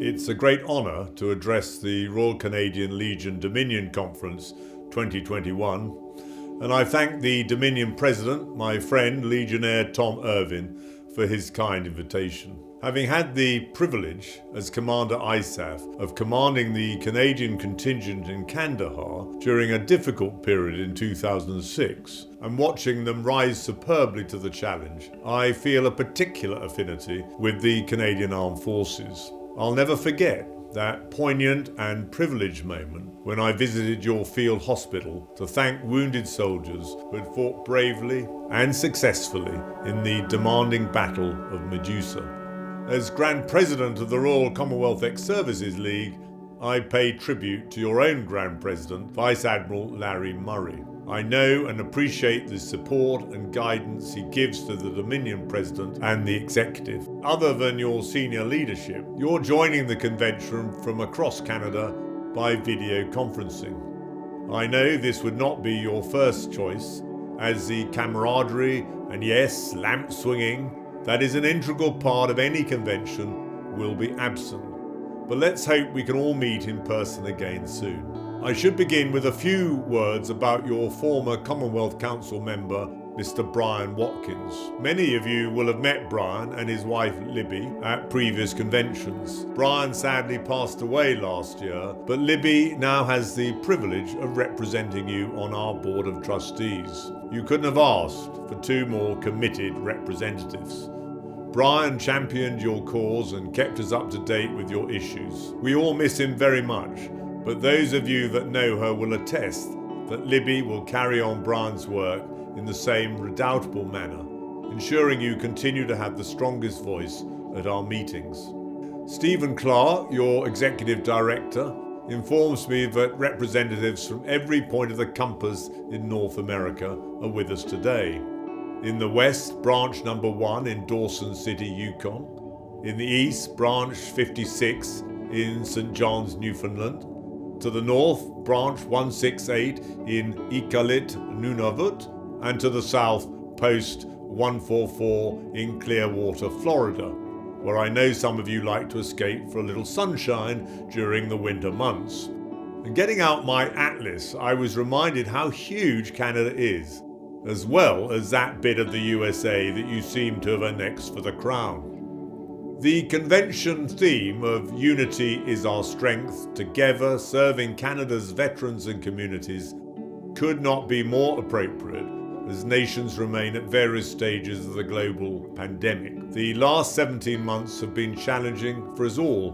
It's a great honour to address the Royal Canadian Legion Dominion Conference 2021, and I thank the Dominion President, my friend Legionnaire Tom Irvin, for his kind invitation. Having had the privilege as Commander ISAF of commanding the Canadian contingent in Kandahar during a difficult period in 2006 and watching them rise superbly to the challenge, I feel a particular affinity with the Canadian Armed Forces. I'll never forget that poignant and privileged moment when I visited your field hospital to thank wounded soldiers who had fought bravely and successfully in the demanding Battle of Medusa. As Grand President of the Royal Commonwealth Ex-Services League, I pay tribute to your own Grand President, Vice Admiral Larry Murray. I know and appreciate the support and guidance he gives to the Dominion President and the Executive. Other than your senior leadership, you're joining the convention from across Canada by video conferencing. I know this would not be your first choice, as the camaraderie and yes, lamp swinging that is an integral part of any convention will be absent. But let's hope we can all meet in person again soon. I should begin with a few words about your former Commonwealth Council member, Mr. Brian Watkins. Many of you will have met Brian and his wife Libby at previous conventions. Brian sadly passed away last year, but Libby now has the privilege of representing you on our Board of Trustees. You couldn't have asked for two more committed representatives. Brian championed your cause and kept us up to date with your issues. We all miss him very much, but those of you that know her will attest that Libby will carry on Brian's work in the same redoubtable manner, ensuring you continue to have the strongest voice at our meetings. Stephen Clark, your Executive Director, informs me that representatives from every point of the compass in North America are with us today. In the west, branch number 1 in Dawson City, Yukon. In the east, branch 56 in St. John's, Newfoundland. To the north, branch 168 in Iqaluit, Nunavut. And to the south, post 144 in Clearwater, Florida, where I know some of you like to escape for a little sunshine during the winter months. And getting out my atlas, I was reminded how huge Canada is, as well as that bit of the USA that you seem to have annexed for the crown. The convention theme of Unity is Our Strength, Together Serving Canada's veterans and communities could not be more appropriate as nations remain at various stages of the global pandemic. The last 17 months have been challenging for us all,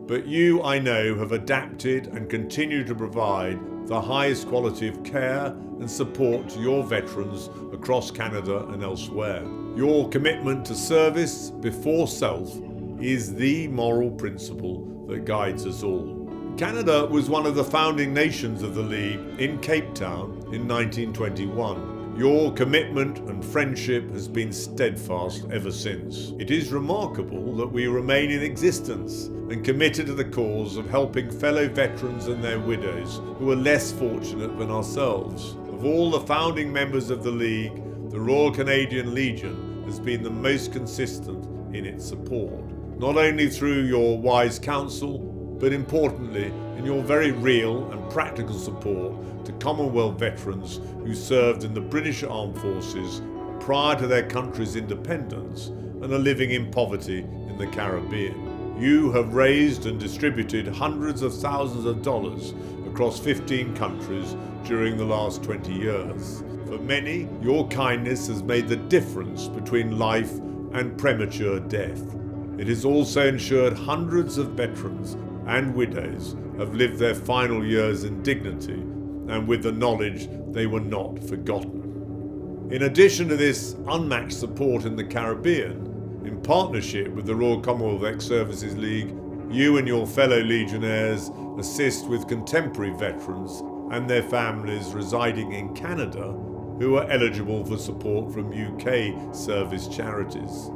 but you, I know, have adapted and continue to provide the highest quality of care and support to your veterans across Canada and elsewhere. Your commitment to service before self is the moral principle that guides us all. Canada was one of the founding nations of the League in Cape Town in 1921. Your commitment and friendship has been steadfast ever since. It is remarkable that we remain in existence and committed to the cause of helping fellow veterans and their widows who are less fortunate than ourselves. Of all the founding members of the League, the Royal Canadian Legion has been the most consistent in its support, not only through your wise counsel, but importantly in your very real and practical support to Commonwealth veterans who served in the British Armed Forces prior to their country's independence and are living in poverty in the Caribbean. You have raised and distributed hundreds of thousands of dollars across 15 countries during the last 20 years. For many, your kindness has made the difference between life and premature death. It has also ensured hundreds of veterans and widows have lived their final years in dignity and with the knowledge they were not forgotten. In addition to this unmatched support in the Caribbean, in partnership with the Royal Commonwealth Ex-Services League, you and your fellow legionnaires assist with contemporary veterans and their families residing in Canada who are eligible for support from UK service charities.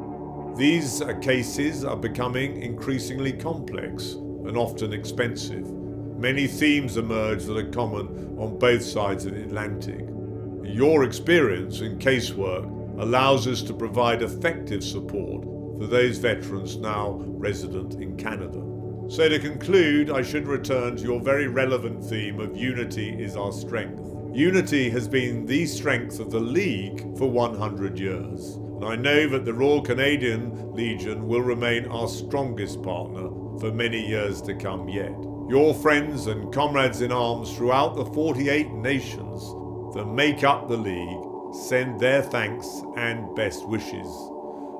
These cases are becoming increasingly complex and often expensive. Many themes emerge that are common on both sides of the Atlantic. Your experience in casework allows us to provide effective support for those veterans now resident in Canada. So to conclude, I should return to your very relevant theme of unity is our strength. Unity has been the strength of the League for 100 years. And I know that the Royal Canadian Legion will remain our strongest partner for many years to come yet. Your friends and comrades in arms throughout the 48 nations that make up the League send their thanks and best wishes.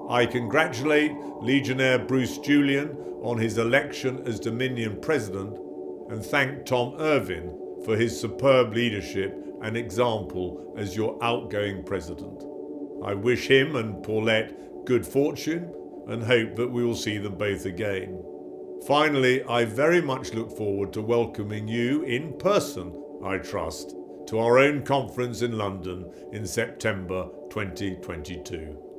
I congratulate Legionnaire Bruce Julian on his election as Dominion President and thank Tom Irvin for his superb leadership and example as your outgoing President. I wish him and Paulette good fortune and hope that we will see them both again. Finally, I very much look forward to welcoming you in person, I trust, to our own conference in London in September 2022.